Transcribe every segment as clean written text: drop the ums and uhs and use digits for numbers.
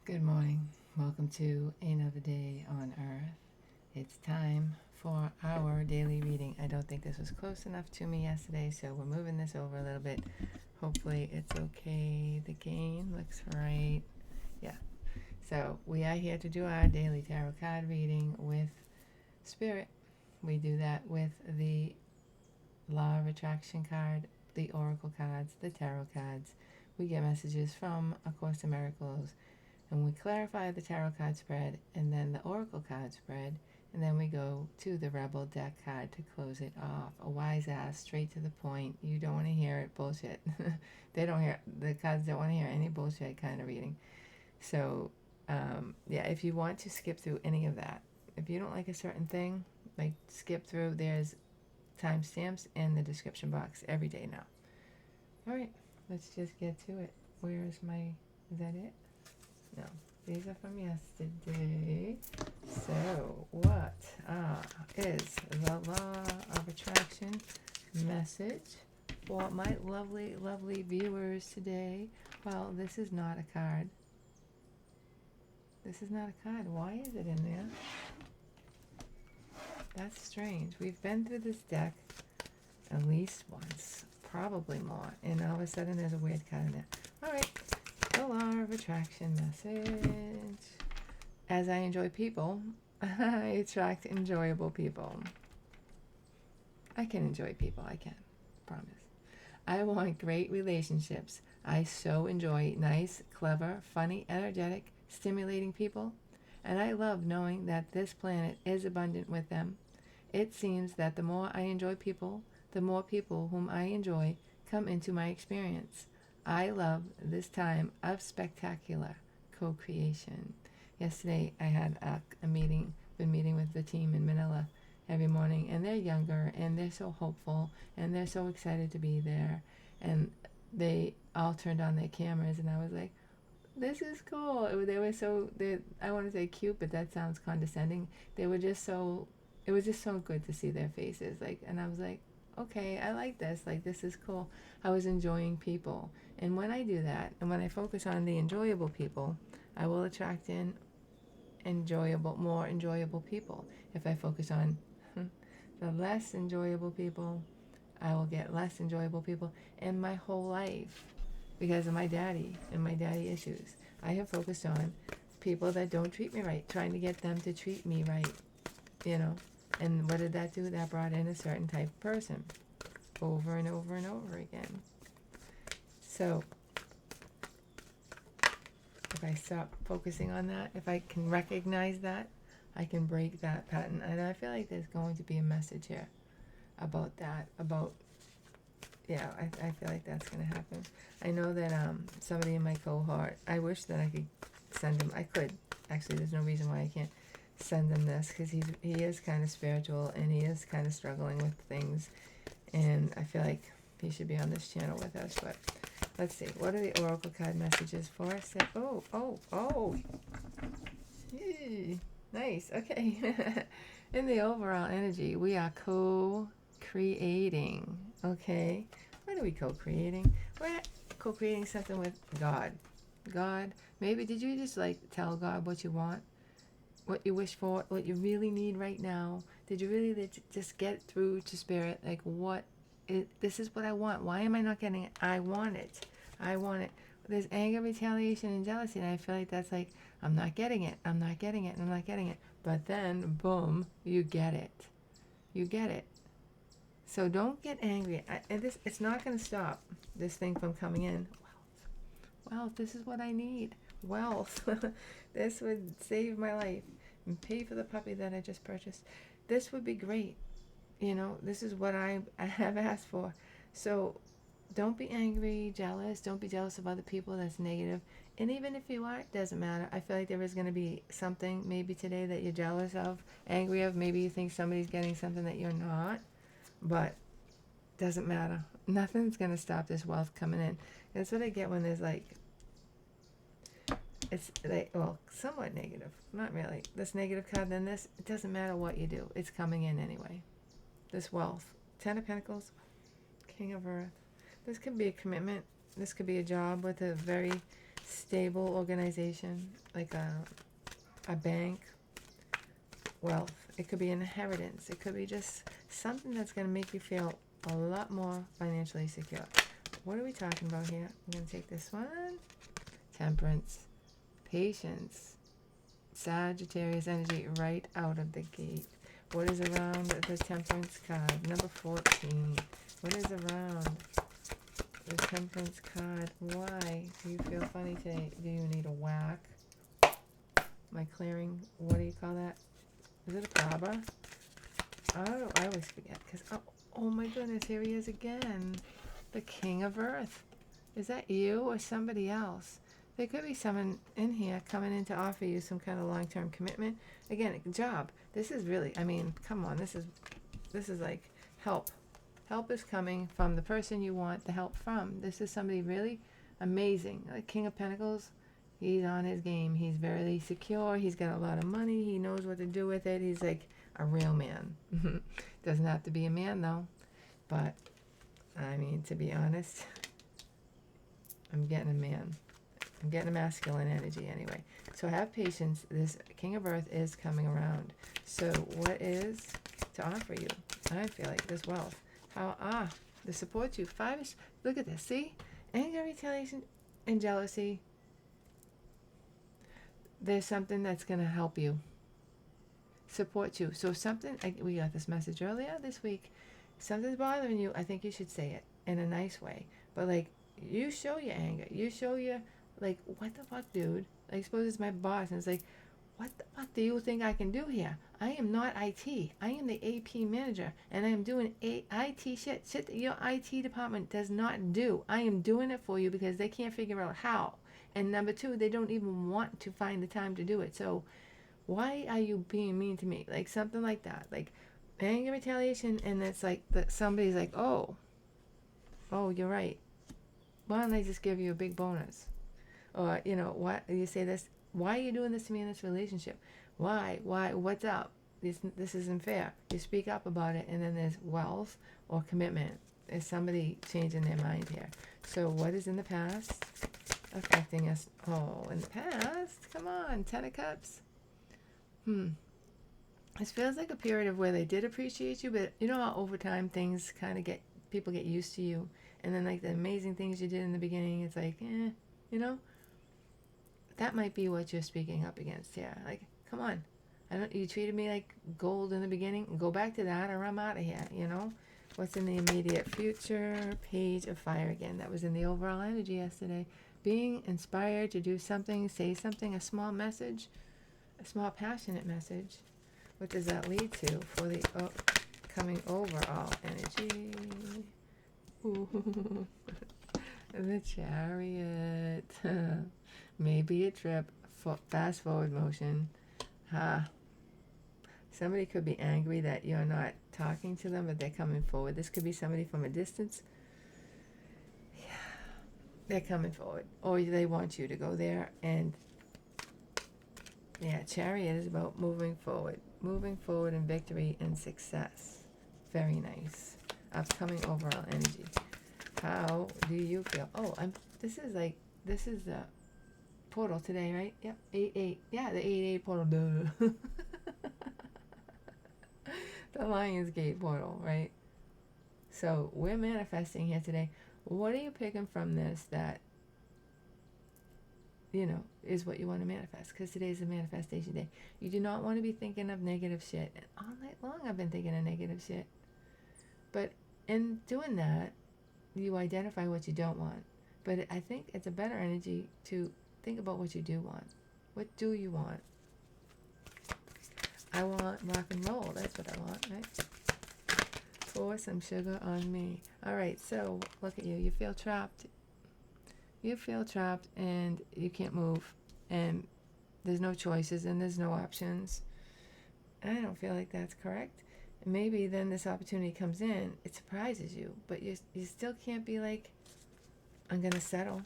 Good morning. Welcome to another day on Earth. It's time for our daily reading. I don't think this was close enough to me yesterday, so we're moving this over a little bit. Hopefully, it's okay. The gain looks right. Yeah. So, we are here to do our daily tarot card reading with Spirit. We do that with the Law of Attraction card, the Oracle cards, the Tarot cards. We get messages from A Course in Miracles, and we clarify the tarot card spread and then the oracle card spread, and then we go to the rebel deck card to close it off. A wise ass, straight to the point. You don't want to hear it bullshit. They don't hear, the cards don't want to hear any bullshit kind of reading. So yeah, if you want to skip through any of that, if you don't like a certain thing, like skip through, there's timestamps in the description box every day now. All right, let's just get to it. Where's my, is that it? No, these are from yesterday. So, what is the law of attraction message for my lovely, lovely viewers today? Well, this is not a card. This is not a card. Why is it in there? That's strange. We've been through this deck at least once, probably more, and all of a sudden there's a weird card in there. All right. The law of attraction message. As I enjoy people, I attract enjoyable people. I can enjoy people, I can, promise. I want great relationships. I so enjoy nice, clever, funny, energetic, stimulating people, and I love knowing that this planet is abundant with them. It seems that the more I enjoy people, the more people whom I enjoy come into my experience. I love this time of spectacular co-creation. Yesterday I had a meeting, been meeting with the team in Manila every morning, and they're younger and they're so hopeful and they're so excited to be there, and they all turned on their cameras and I was like, this is cool. They were so, I want to say cute, but that sounds condescending. They were just so, it was just so good to see their faces, like, and I was like, okay, I like this, like this is cool. I was enjoying people, and when I do that and when I focus on the enjoyable people, I will attract in more enjoyable people. If I focus on the less enjoyable people, I will get less enjoyable people. In my whole life, because of my daddy and my daddy issues, I have focused on people that don't treat me right, trying to get them to treat me right, you know. And what did that do? That brought in a certain type of person over and over and over again. So if I stop focusing on that, if I can recognize that, I can break that pattern. And I feel like there's going to be a message here about that, about, yeah, I feel like that's going to happen. I know that somebody in my cohort, I wish that I could send him, I could, actually there's no reason why I can't send him this, because he is kind of spiritual and he is kind of struggling with things, and I feel like he should be on this channel with us. But let's see, what are the oracle card messages for us? Oh, yay. Nice. Okay. In the overall energy, we are co-creating. Okay, what are we co-creating? We're co-creating something with God. Maybe did you just like tell God what you want, what you wish for, what you really need right now? Did you really just get through to Spirit, like this is what I want. Why am I not getting it? I want it. There's anger, retaliation, and jealousy, and I feel like that's like, I'm not getting it. But then boom, you get it. So don't get angry. It's not going to stop this thing from coming in. Wealth, this is what I need. Wealth. This would save my life and pay for the puppy that I just purchased. This would be great. This is what I have asked for. So don't be angry, jealous. Don't be jealous of other people. That's negative. And even if you are, it doesn't matter. I feel like there is going to be something maybe today that you're jealous of, angry of. Maybe you think somebody's getting something that you're not. But doesn't matter. Nothing's going to stop this wealth coming in. That's what I get when there's like, it's like, well, somewhat negative. Not really. This negative card, then this, it doesn't matter what you do. It's coming in anyway. This wealth. Ten of Pentacles, King of Earth. This could be a commitment. This could be a job with a very stable organization, like a bank, wealth. It could be an inheritance. It could be just something that's going to make you feel a lot more financially secure. What are we talking about here? I'm going to take this one. Temperance, patience, Sagittarius energy right out of the gate. What is around the temperance card? Number 14. What is around the temperance card? Why do you feel funny today? Do you need a whack? Am I clearing? What do you call that? Is it a Kaba? I don't know. I always forget because oh my goodness, here he is again. The King of Earth. Is that you or somebody else? There could be someone in here coming in to offer you some kind of long-term commitment. Again, a job. This is really, I mean, come on. This is like help. Help is coming from the person you want the help from. This is somebody really amazing. Like King of Pentacles, he's on his game. He's very secure. He's got a lot of money. He knows what to do with it. He's like a real man. Doesn't have to be a man though. But, I mean, to be honest, I'm getting a man. I'm getting a masculine energy anyway. So have patience. This King of Earth is coming around. So what is to offer you? I feel like this wealth. How, to support you. 5 is, look at this. See? Anger, retaliation, and jealousy. There's something that's going to help you. Support you. So something, we got this message earlier this week. Something's bothering you. I think you should say it in a nice way. But like, you show your anger. You show your, like, what the fuck, dude? I suppose it's my boss, and it's like, what the fuck do you think I can do here? I am not IT. I am the AP manager, and I am doing IT shit that your IT department does not do. I am doing it for you because they can't figure out how. And number 2, they don't even want to find the time to do it. So why are you being mean to me? Like something like that. Like anger, retaliation, and it's like that somebody's like, oh, you're right. Why don't I just give you a big bonus? Or, you know, what you say this, why are you doing this to me in this relationship? Why, what's up? This isn't fair. You speak up about it, and then there's wealth or commitment. Is somebody changing their mind here? So what is in the past affecting us? Oh, in the past? Come on, 10 of Cups. This feels like a period of where they did appreciate you, but you know how over time things kind of people get used to you, and then like the amazing things you did in the beginning, it's like, you know? That might be what you're speaking up against here. Like, come on. You treated me like gold in the beginning. Go back to that or I'm out of here, you know? What's in the immediate future? Page of Fire again. That was in the overall energy yesterday. Being inspired to do something, say something, a small message, a small passionate message. What does that lead to for the coming overall energy? Ooh. The Chariot. Maybe a trip, fast forward motion. Somebody could be angry that you're not talking to them, but they're coming forward. This could be somebody from a distance. Yeah, they're coming forward. Or they want you to go there. And yeah, Chariot is about moving forward. Moving forward in victory and success. Very nice. Upcoming overall energy. How do you feel? Oh, this is the portal today, right? Yep, 8-8. Yeah, the 8-8 portal. Duh. The Lionsgate portal, right? So we're manifesting here today. What are you picking from this that, you know, is what you want to manifest? Because today is a manifestation day. You do not want to be thinking of negative shit. And all night long I've been thinking of negative shit. But in doing that, you identify what you don't want. But I think it's a better energy to think about what you do want. What do you want? I want rock and roll. That's what I want, right? Pour some sugar on me. All right, so look at you. You feel trapped. You feel trapped and you can't move. And there's no choices and there's no options. I don't feel like that's correct. Maybe then this opportunity comes in, it surprises you, but you still can't be like, I'm going to settle.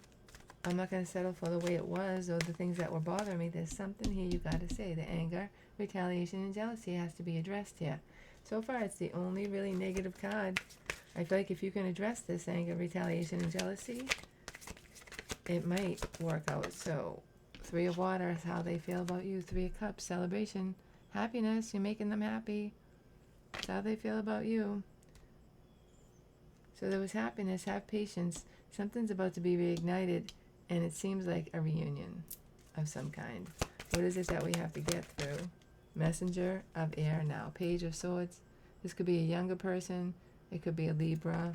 I'm not going to settle for the way it was or the things that were bothering me. There's something here you got to say. The anger, retaliation, and jealousy has to be addressed here. So far, it's the only really negative card. I feel like if you can address this anger, retaliation, and jealousy, it might work out. So 3 of water is how they feel about you. 3 of cups, celebration, happiness, you're making them happy. That's how they feel about you. So there was happiness, have patience. Something's about to be reignited, and it seems like a reunion of some kind. What is it that we have to get through? Messenger of air now. Page of swords. This could be a younger person. It could be a Libra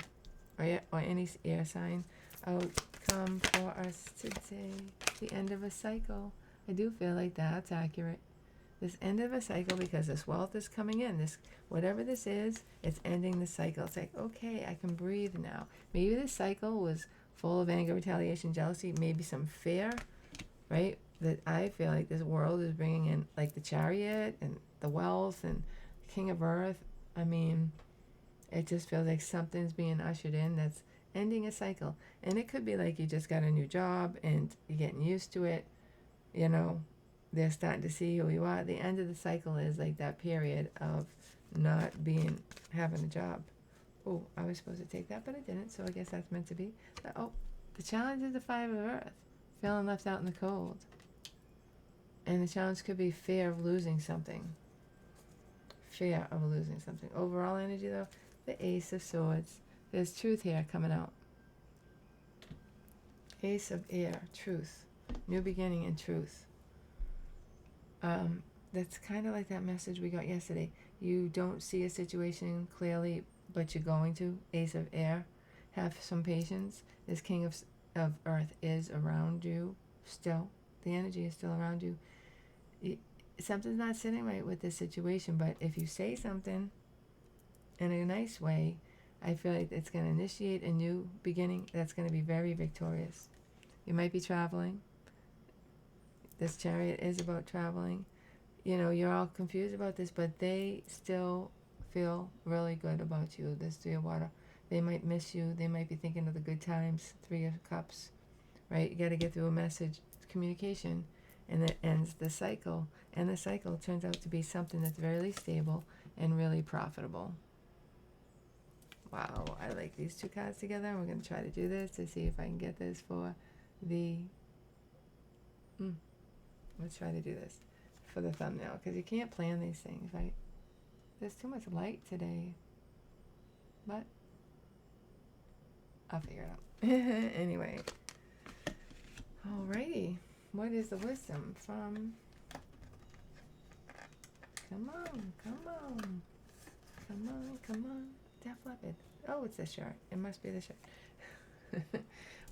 or any air sign. Outcome for us today. The end of a cycle. I do feel like that's accurate. This end of a cycle, because this wealth is coming in. This, whatever this is, it's ending the cycle. It's like, okay, I can breathe now. Maybe this cycle was full of anger, retaliation, jealousy, maybe some fear, right? That I feel like this world is bringing in, like the chariot and the wealth and king of earth. I mean, it just feels like something's being ushered in that's ending a cycle. And it could be like you just got a new job and you're getting used to it, you know. They're starting to see who you are. The end of the cycle is like that period of not having a job. Oh, I was supposed to take that, but I didn't, so I guess that's meant to be. Oh, the challenge is the 5 of earth, feeling left out in the cold. And the challenge could be fear of losing something. Fear of losing something. Overall energy, though, the Ace of Swords. There's truth here coming out. Ace of Air, truth. New beginning and truth. That's kind of like that message we got yesterday. You don't see a situation clearly, but you're going to. Ace of Air. Have some patience. This King of Earth is around you still. The energy is still around you. Something's not sitting right with this situation, but if you say something in a nice way, I feel like it's going to initiate a new beginning that's going to be very victorious. You might be traveling. This chariot is about traveling. You know, you're all confused about this, but they still feel really good about you. This 3 of water. They might miss you. They might be thinking of the good times. 3 of cups, right? You got to get through a message, communication, and it ends the cycle. And the cycle turns out to be something that's very stable and really profitable. Wow, I like these 2 cards together. We're going to try to do this to see if I can get this for the... Let's try to do this for the thumbnail, because you can't plan these things, right? There's too much light today, but I'll figure it out. Anyway, alrighty. What is the wisdom from... Come on. Def Leopard. Oh, it's the shirt. It must be the shirt.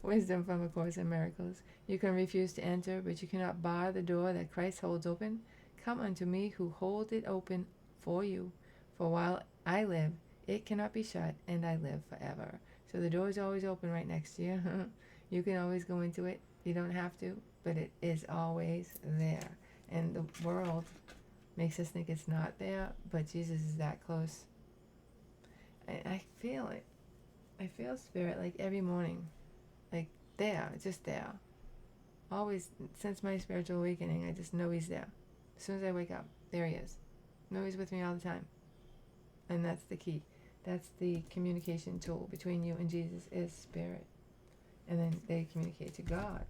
Wisdom from A Course in Miracles. You can refuse to enter, but you cannot bar the door that Christ holds open. Come unto me who hold it open for you. For while I live, it cannot be shut, and I live forever. So the door is always open right next to you. You can always go into it. You don't have to, but it is always there. And the world makes us think it's not there, but Jesus is that close. I feel it. I feel Spirit like every morning. Like there, just there. Always, since my spiritual awakening, I just know He's there. As soon as I wake up, there He is. I know He's with me all the time. And that's the key. That's the communication tool between you and Jesus, is Spirit. And then they communicate to God,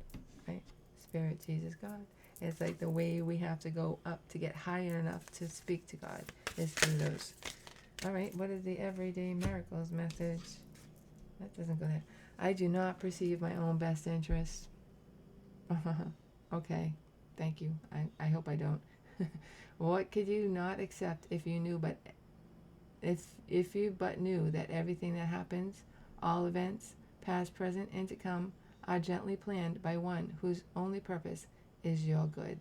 right? Spirit, Jesus, God. It's like the way we have to go up to get higher enough to speak to God is through those. All right, what is the Everyday Miracles message? That doesn't go there. I do not perceive my own best interest. Okay, thank you. I hope I don't. What could you not accept if you knew but if you but knew that everything that happens, all events, past, present, and to come, are gently planned by one whose only purpose is your good.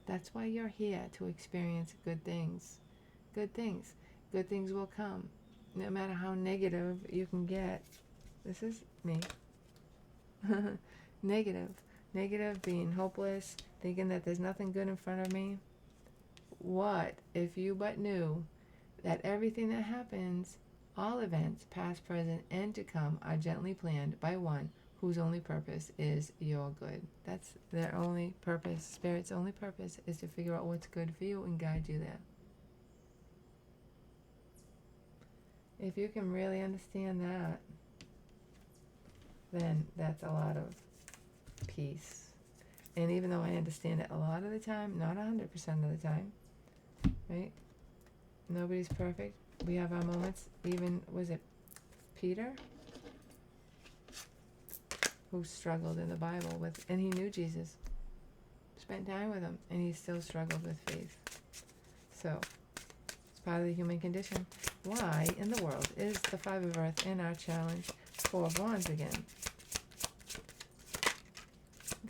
That's why you're here, to experience good things. Good things. Good things will come. No matter how negative you can get. This is me. Negative. Negative, being hopeless, thinking that there's nothing good in front of me. What if you but knew that everything that happens, all events, past, present, and to come, are gently planned by one whose only purpose is your good. That's their only purpose. Spirit's only purpose is to figure out what's good for you and guide you there. If you can really understand that, then that's a lot of peace. And even though I understand it a lot of the time, not 100% of the time, right? Nobody's perfect. We have our moments. Even, was it Peter? Who struggled in the Bible with, and he knew Jesus. Spent time with him, and he still struggled with faith. So, it's part of the human condition. Why in the world is the Five of Earth in our challenge 4 of Wands again?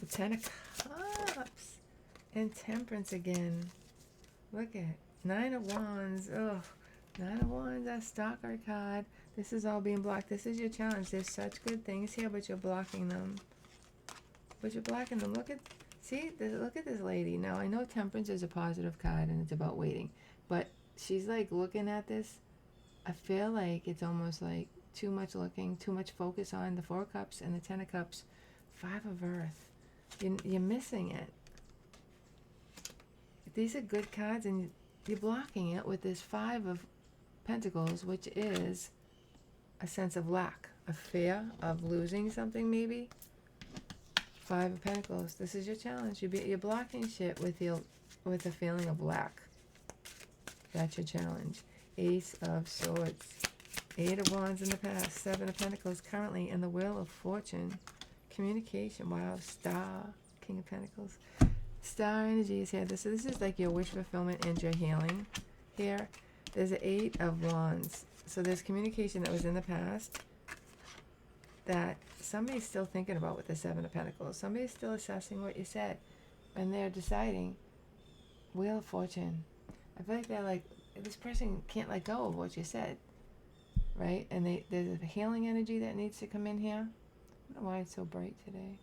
The 10 of Cups and Temperance again. Look at 9 of Wands. Ugh. 9 of Wands, that stalker card. This is all being blocked. This is your challenge. There's such good things here, but you're blocking them. But you're blocking them. Look at, see, look at this lady. Now, I know Temperance is a positive card and it's about waiting, but she's like looking at this. I feel like it's almost like too much looking, too much focus on the 4 of Cups and the 10 of Cups. 5 of Earth. You're missing it. These are good cards, and you're blocking it with this 5 of Pentacles, which is a sense of lack, a fear of losing something maybe. 5 of Pentacles. This is your challenge. You're blocking shit with a feeling of lack. That's your challenge. Ace of Swords. 8 of Wands in the past. 7 of Pentacles currently, and the Wheel of Fortune. Communication. Wow. Star. King of Pentacles. Star energy is here. This is like your wish fulfillment and your healing here. There's an 8 of Wands. So there's communication that was in the past that somebody's still thinking about with the 7 of Pentacles. Somebody's still assessing what you said, and they're deciding. Wheel of Fortune. I feel like they're like, this person can't let go of what you said, right? And there's a healing energy that needs to come in here. I don't know why it's so bright today.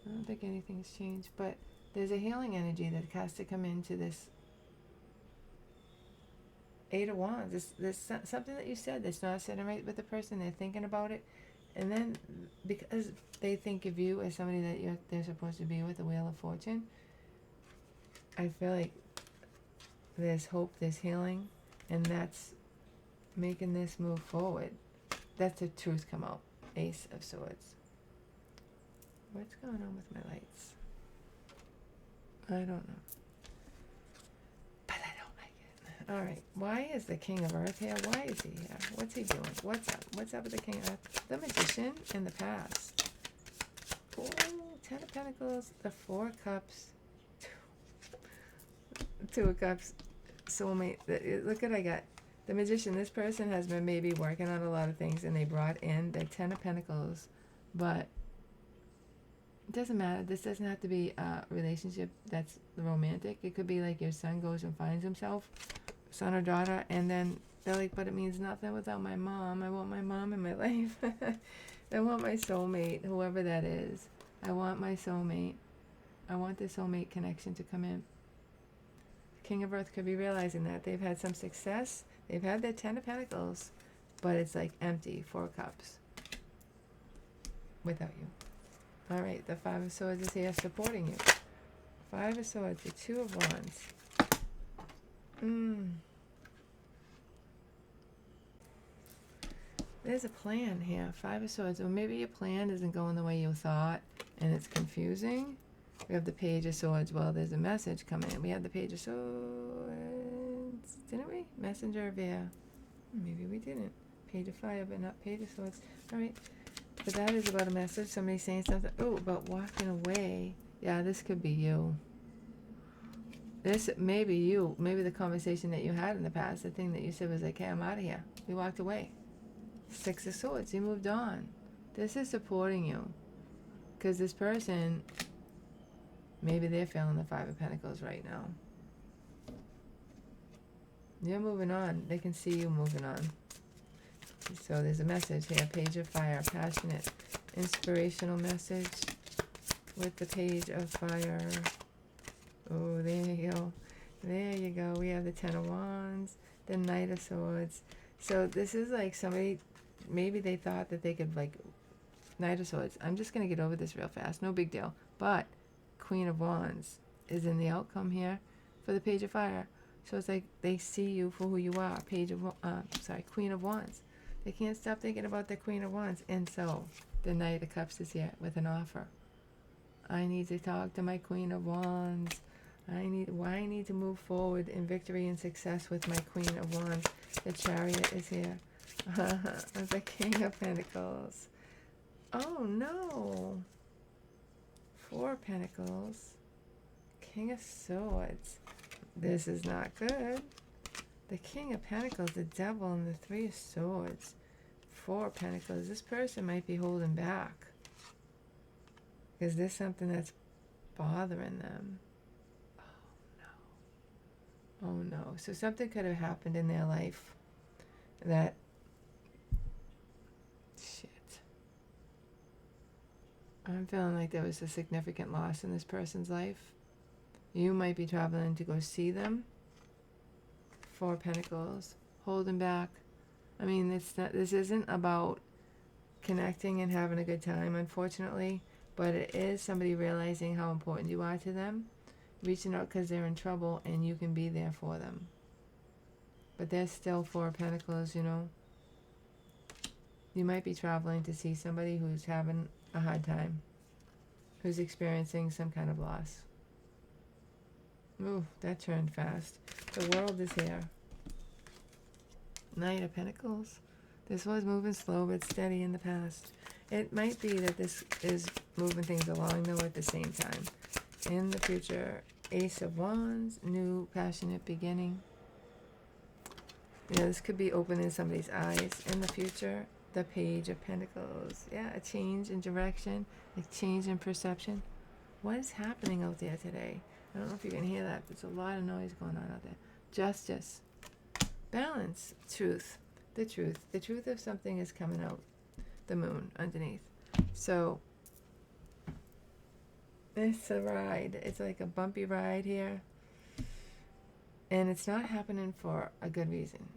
I don't think anything's changed, but there's a healing energy that has to come into this 8 of Wands. There's something that you said that's not sitting right with the person. They're thinking about it, and then because they think of you as somebody that they're supposed to be with, the Wheel of Fortune, I feel like there's hope, there's healing, and that's making this move forward. That's the truth come out. Ace of Swords. What's going on with my lights? I don't know. But I don't like it. Alright. Why is the King of Earth here? Why is he here? What's he doing? What's up? What's up with the King of Earth? The Magician in the past. Oh, 10 of Pentacles. The 4 of Cups. 2 of Cups. Soulmate. Look what I got. The Magician. This person has been maybe working on a lot of things, and they brought in the 10 of Pentacles. But it doesn't matter. This doesn't have to be a relationship that's romantic. It could be like your son goes and finds himself, son or daughter, and then they're like, but it means nothing without my mom. I want my mom in my life. I want my soulmate, whoever that is. I want my soulmate. I want the soulmate connection to come in. King of Earth could be realizing that. They've had some success. They've had their 10 of Pentacles, but it's like empty. 4 of Cups. Without you. Alright, the 5 of Swords is here supporting you. 5 of Swords, the 2 of Wands. There's a plan here. 5 of Swords. Or maybe your plan isn't going the way you thought, and it's confusing. We have the Page of Swords. Well, there's a message coming in. We have the Page of Swords. Didn't we? Messenger of Air. Maybe we didn't. Page of Fire, but not Page of Swords. Alright. But that is about a message. Somebody saying something. Oh, about walking away. Yeah, this could be you. This may be you. Maybe the conversation that you had in the past, the thing that you said was like, hey, I'm out of here. You walked away. 6 of Swords. You moved on. This is supporting you. Because this person, maybe they're feeling the 5 of Pentacles right now. You're moving on. They can see you moving on. So there's a message here. Page of Fire. Passionate. Inspirational message with the Page of Fire. Oh, there you go. There you go. We have the 10 of Wands. The Knight of Swords. So this is like somebody, maybe they thought that they could like, Knight of Swords. I'm just going to get over this real fast. No big deal. But Queen of Wands is in the outcome here for the Page of Fire. So it's like they see you for who you are. Queen of Wands. They can't stop thinking about the Queen of Wands. And so The Knight of Cups is here with an offer. I need to talk to my Queen of Wands. I need to move forward in victory and success with my Queen of Wands. The Chariot is here. The King of Pentacles. Oh no. 4 of Pentacles. King of Swords. This is not good. The King of Pentacles, the Devil, and the 3 of Swords. 4 of Pentacles. This person might be holding back. Because there's something that's bothering them. Oh no. So something could have happened in their life that, shit. I'm feeling like there was a significant loss in this person's life. You might be traveling to go see them. 4 of Pentacles, holding back. I mean, this isn't about connecting and having a good time, unfortunately, but it is somebody realizing how important you are to them, reaching out because they're in trouble, and you can be there for them. But there's still 4 of Pentacles, you know. You might be traveling to see somebody who's having a hard time, who's experiencing some kind of loss. Ooh, that turned fast. The World is here. Knight of Pentacles. This was moving slow but steady in the past. It might be that this is moving things along, though, at the same time. In the future, Ace of Wands, new passionate beginning. You know, this could be opening somebody's eyes. In the future, the Page of Pentacles. Yeah, a change in direction, a change in perception. What is happening out there today? I don't know if you can hear that. There's a lot of noise going on out there. Justice. Balance. Truth. The truth. The truth of something is coming out. The moon underneath. So, it's a ride. It's like a bumpy ride here. And it's not happening for a good reason.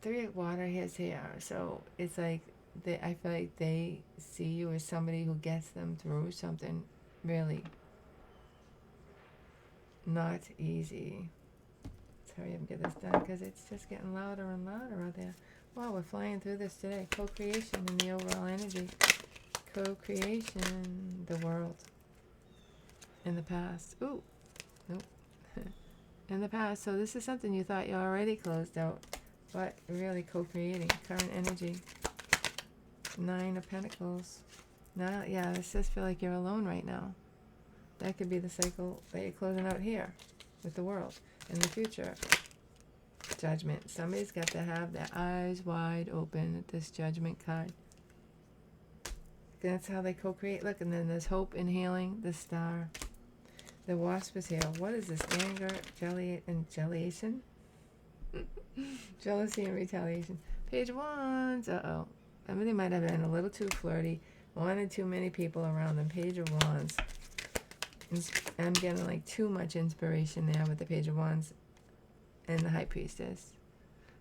3 of Water is here. So, it's like, I feel like they see you as somebody who gets them through something really not easy. Let's hurry up and get this done because it's just getting louder and louder out there. Wow, we're flying through this today. Co-creation in the overall energy. Co-creation, the World. In the past. Ooh. Nope. In the past. So this is something you thought you already closed out. But really co-creating. Current energy. 9 of Pentacles. Now, yeah, this just feel like you're alone right now. That could be the cycle that you're closing out here with the World. In the future, Judgment. Somebody's got to have their eyes wide open at this Judgment card. That's how they co-create. Look, and then there's hope and healing, the Star. The Wasp is here. What is this? Anger, jelliation? Jealousy and retaliation. Page of Wands. Uh-oh. Somebody might have been a little too flirty. Wanted too many people around them. Page of Wands. I'm getting like too much inspiration there with the Page of Wands and the High Priestess.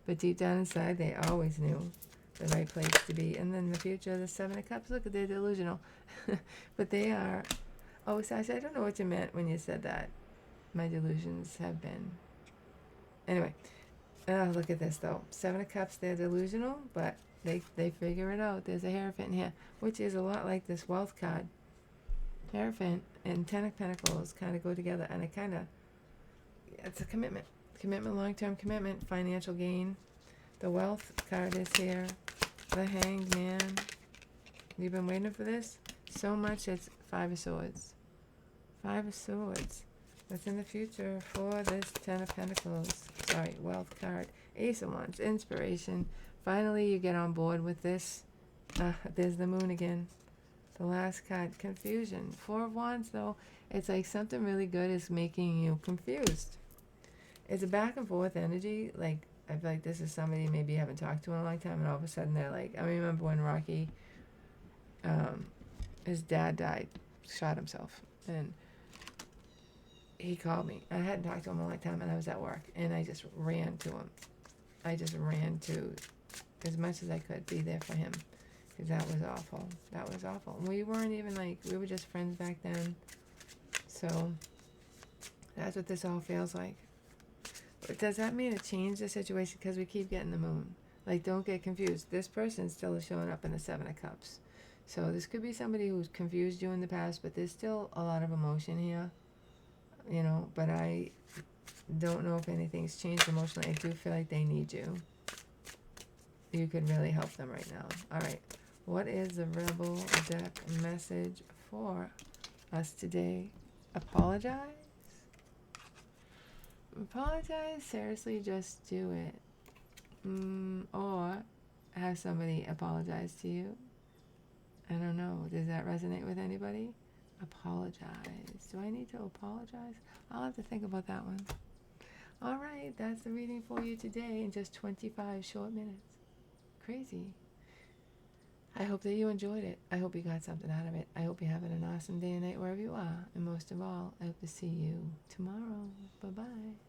But deep down inside, they always knew the right place to be. And then in the future, the 7 of Cups. Look, they're delusional. But they are. Oh, Sasha, I don't know what you meant when you said that. My delusions have been. Anyway. Look at this, though. 7 of Cups, they're delusional, but they figure it out. There's a Hierophant here, which is a lot like this Wealth card. Hierophant and 10 of Pentacles kind of go together, and it's a commitment. Commitment, long-term commitment, financial gain. The Wealth card is here. The Hanged Man. You've been waiting for this? So much, it's 5 of Swords. 5 of Swords. What's in the future for this 10 of Pentacles? Sorry, Wealth card. Ace of Wands, inspiration. Finally, you get on board with this. There's the Moon again. The last card, confusion. 4 of Wands, though, it's like something really good is making you confused. It's a back and forth energy. Like, I feel like this is somebody maybe you haven't talked to in a long time, and all of a sudden they're like, I remember when Rocky, his dad died, shot himself, and he called me. I hadn't talked to him in a long time, and I was at work, and I just ran to him. I just ran to, as much as I could, be there for him. Because that was awful. That was awful. We weren't even like, we were just friends back then. So, that's what this all feels like. But does that mean it changed the situation? Because we keep getting the Moon. Like, don't get confused. This person still is showing up in the 7 of Cups. So this could be somebody who's confused you in the past, but there's still a lot of emotion here, you know, but I don't know if anything's changed emotionally. I do feel like they need you. You could really help them right now. All right. What is the Rebel deck message for us today? Apologize? Apologize? Seriously, just do it. Or have somebody apologize to you. I don't know. Does that resonate with anybody? Apologize. Do I need to apologize? I'll have to think about that one. All right. That's the reading for you today in just 25 short minutes. Crazy. I hope that you enjoyed it. I hope you got something out of it. I hope you're having an awesome day and night wherever you are. And most of all, I hope to see you tomorrow. Bye-bye.